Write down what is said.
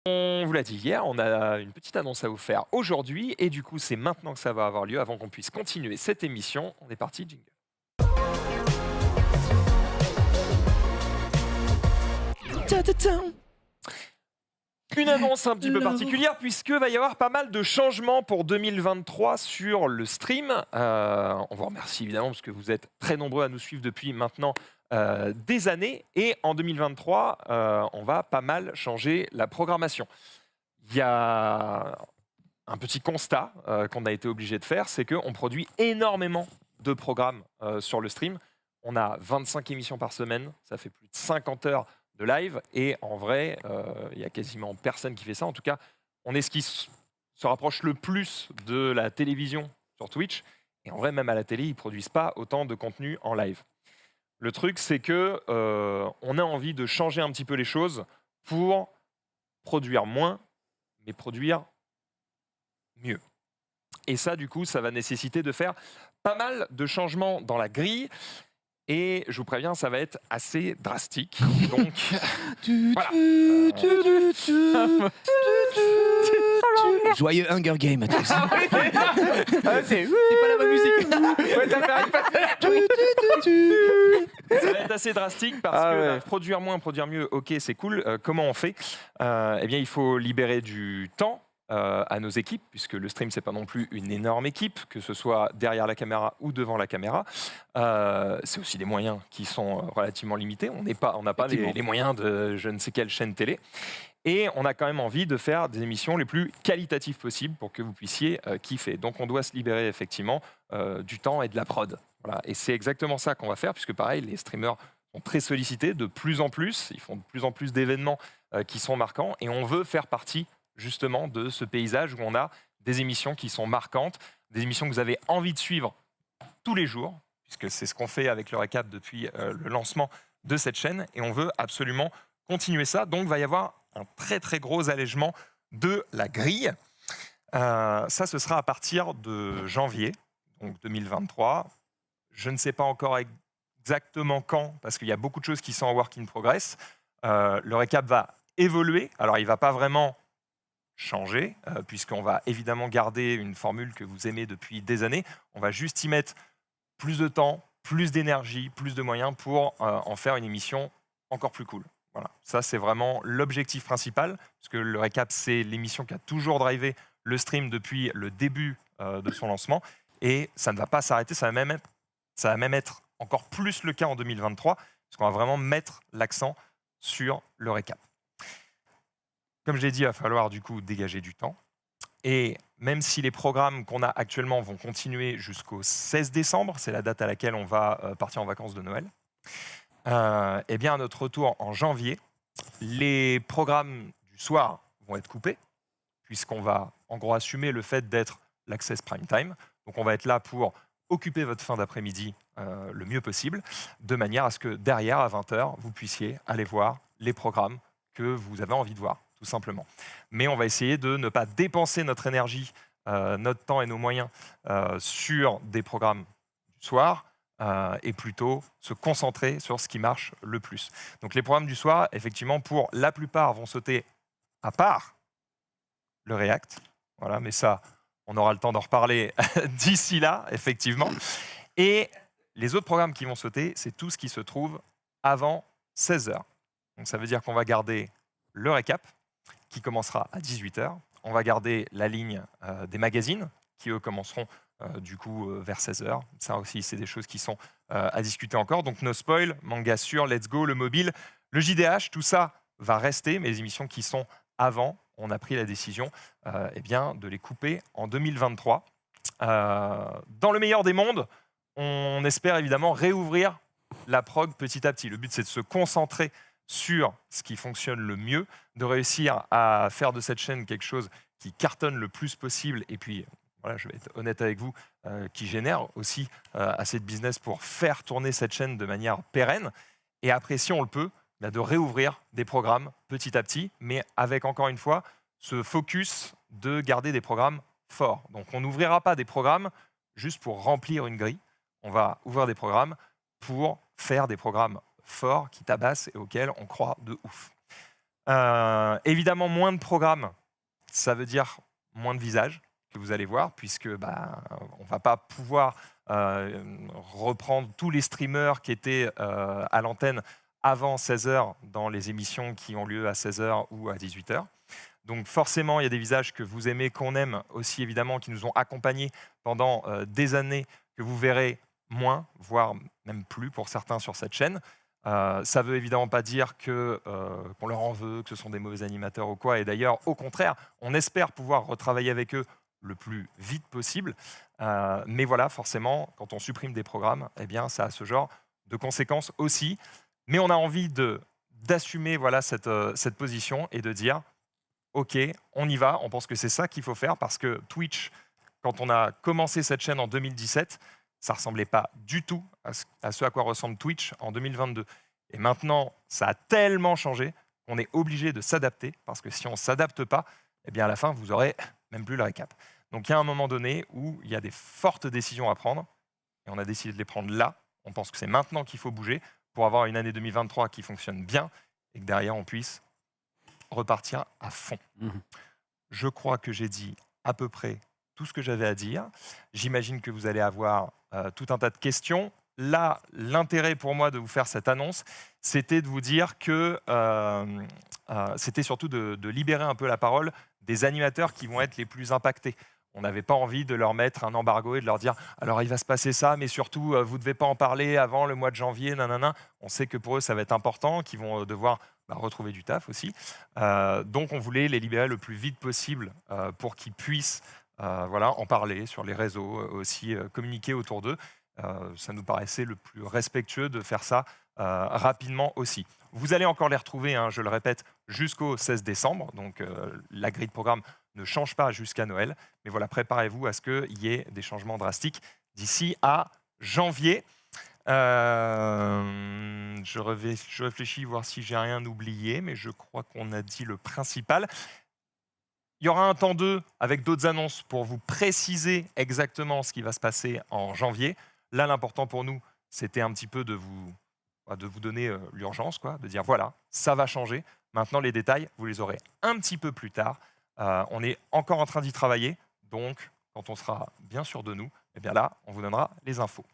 On vous l'a dit hier, on a une petite annonce à vous faire aujourd'hui et du coup c'est maintenant que ça va avoir lieu avant qu'on puisse continuer cette émission. On est parti, jingle. Une annonce un petit peu particulière puisque va y avoir pas mal de changements pour 2023 sur le stream. On vous remercie évidemment parce que vous êtes très nombreux à nous suivre depuis maintenant des années et en 2023 on va pas mal changer la programmation. Il y a un petit constat qu'on a été obligé de faire, c'est qu'on produit énormément de programmes sur le stream. On a 25 émissions par semaine, ça fait plus de 50 heures de live, et en vrai, il y a quasiment personne qui fait ça. En tout cas, on est ce qui se rapproche le plus de la télévision sur Twitch, et en vrai, même à la télé, ils ne produisent pas autant de contenu en live. Le truc, c'est que on a envie de changer un petit peu les choses pour produire moins, mais produire mieux. Et ça, du coup, ça va nécessiter de faire pas mal de changements dans la grille. Et je vous préviens, ça va être assez drastique. Donc, voilà. Joyeux Hunger Game à tous. Ah, c'est pas la bonne musique. Ouais, ça va être assez drastique parce que produire moins, produire mieux, ok, c'est cool. Comment on fait? Eh bien, il faut libérer du temps à nos équipes, puisque le stream, c'est pas non plus une énorme équipe, que ce soit derrière la caméra ou devant la caméra. C'est aussi des moyens qui sont relativement limités. On n'a pas les moyens de je ne sais quelle chaîne télé. Et on a quand même envie de faire des émissions les plus qualitatives possibles pour que vous puissiez kiffer. Donc on doit se libérer effectivement du temps et de la prod. Voilà. Et c'est exactement ça qu'on va faire, puisque pareil, les streamers sont très sollicités de plus en plus. Ils font de plus en plus d'événements qui sont marquants. Et on veut faire partie justement de ce paysage où on a des émissions qui sont marquantes, des émissions que vous avez envie de suivre tous les jours, puisque c'est ce qu'on fait avec le récap depuis le lancement de cette chaîne. Et on veut absolument continuer ça. Donc, il va y avoir un très très gros allègement de la grille. Ça, ce sera à partir de janvier, donc 2023. Je ne sais pas encore exactement quand, parce qu'il y a beaucoup de choses qui sont en work in progress. Le récap va évoluer. Alors, il ne va pas vraiment changer, puisqu'on va évidemment garder une formule que vous aimez depuis des années. On va juste y mettre plus de temps, plus d'énergie, plus de moyens pour en faire une émission encore plus cool. Voilà. Ça, c'est vraiment l'objectif principal, parce que le récap, c'est l'émission qui a toujours drivé le stream depuis le début de son lancement, et ça ne va pas s'arrêter, ça va même être encore plus le cas en 2023, parce qu'on va vraiment mettre l'accent sur le récap. Comme je l'ai dit, il va falloir du coup dégager du temps. Et même si les programmes qu'on a actuellement vont continuer jusqu'au 16 décembre, c'est la date à laquelle on va partir en vacances de Noël, eh bien à notre retour en janvier, les programmes du soir vont être coupés, puisqu'on va en gros assumer le fait d'être l'Access Prime Time. Donc on va être là pour occuper votre fin d'après-midi le mieux possible, de manière à ce que derrière, à 20h, vous puissiez aller voir les programmes que vous avez envie de voir, tout simplement. Mais on va essayer de ne pas dépenser notre énergie, notre temps et nos moyens sur des programmes du soir, et plutôt se concentrer sur ce qui marche le plus. Donc les programmes du soir, effectivement, pour la plupart, vont sauter à part le React. Voilà, mais ça, on aura le temps d'en reparler d'ici là, effectivement. Et les autres programmes qui vont sauter, c'est tout ce qui se trouve avant 16h. Donc ça veut dire qu'on va garder le récap, qui commencera à 18h. On va garder la ligne des magazines, qui eux commenceront du coup vers 16h. Ça aussi, c'est des choses qui sont à discuter encore. Donc No Spoil, Manga Sûr, Let's Go, le mobile, le JDH, tout ça va rester, mais les émissions qui sont avant, on a pris la décision eh bien, de les couper en 2023. Dans le meilleur des mondes, on espère évidemment réouvrir la prog petit à petit. Le but, c'est de se concentrer sur ce qui fonctionne le mieux, de réussir à faire de cette chaîne quelque chose qui cartonne le plus possible, et puis, voilà, je vais être honnête avec vous, qui génère aussi assez de business pour faire tourner cette chaîne de manière pérenne. Et après, si on le peut, de réouvrir des programmes petit à petit, mais avec, encore une fois, ce focus de garder des programmes forts. Donc on n'ouvrira pas des programmes juste pour remplir une grille, on va ouvrir des programmes pour faire des programmes forts qui tabassent et auxquels on croit de ouf. Évidemment, moins de programmes, ça veut dire moins de visages que vous allez voir, puisque on ne va pas pouvoir reprendre tous les streamers qui étaient à l'antenne avant 16h dans les émissions qui ont lieu à 16h ou à 18h. Donc forcément, il y a des visages que vous aimez, qu'on aime aussi évidemment, qui nous ont accompagnés pendant des années, que vous verrez moins, voire même plus pour certains sur cette chaîne. Ça ne veut évidemment pas dire qu'on leur en veut, que ce sont des mauvais animateurs ou quoi. Et d'ailleurs, au contraire, on espère pouvoir retravailler avec eux le plus vite possible. Mais voilà, forcément, quand on supprime des programmes, eh bien, ça a ce genre de conséquences aussi. Mais on a envie d'assumer voilà, cette position et de dire OK, on y va. On pense que c'est ça qu'il faut faire parce que Twitch, quand on a commencé cette chaîne en 2017, ça ressemblait pas du tout à ce à quoi ressemble Twitch en 2022. Et maintenant, ça a tellement changé qu'on est obligé de s'adapter parce que si on ne s'adapte pas, eh bien à la fin, vous aurez même plus le récap. Donc il y a un moment donné où il y a des fortes décisions à prendre et on a décidé de les prendre là. On pense que c'est maintenant qu'il faut bouger pour avoir une année 2023 qui fonctionne bien et que derrière, on puisse repartir à fond. Je crois que j'ai dit à peu près tout ce que j'avais à dire. J'imagine que vous allez avoir tout un tas de questions. Là, l'intérêt pour moi de vous faire cette annonce, c'était de vous dire que c'était surtout de libérer un peu la parole des animateurs qui vont être les plus impactés. On n'avait pas envie de leur mettre un embargo et de leur dire alors il va se passer ça, mais surtout vous ne devez pas en parler avant le mois de janvier, nanana. On sait que pour eux ça va être important, qu'ils vont devoir retrouver du taf aussi. Donc on voulait les libérer le plus vite possible pour qu'ils puissent voilà, en parler sur les réseaux, aussi communiquer autour d'eux. Ça nous paraissait le plus respectueux de faire ça rapidement aussi. Vous allez encore les retrouver, hein, je le répète, jusqu'au 16 décembre. Donc la grille de programme ne change pas jusqu'à Noël. Mais voilà, préparez-vous à ce qu'il y ait des changements drastiques d'ici à janvier. Je réfléchis voir si j'ai rien oublié, mais je crois qu'on a dit le principal. Il y aura un temps 2 avec d'autres annonces pour vous préciser exactement ce qui va se passer en janvier. Là, l'important pour nous, c'était un petit peu de vous donner l'urgence, quoi, de dire voilà, ça va changer. Maintenant, les détails, vous les aurez un petit peu plus tard. On est encore en train d'y travailler, donc quand on sera bien sûr de nous, eh bien là, on vous donnera les infos.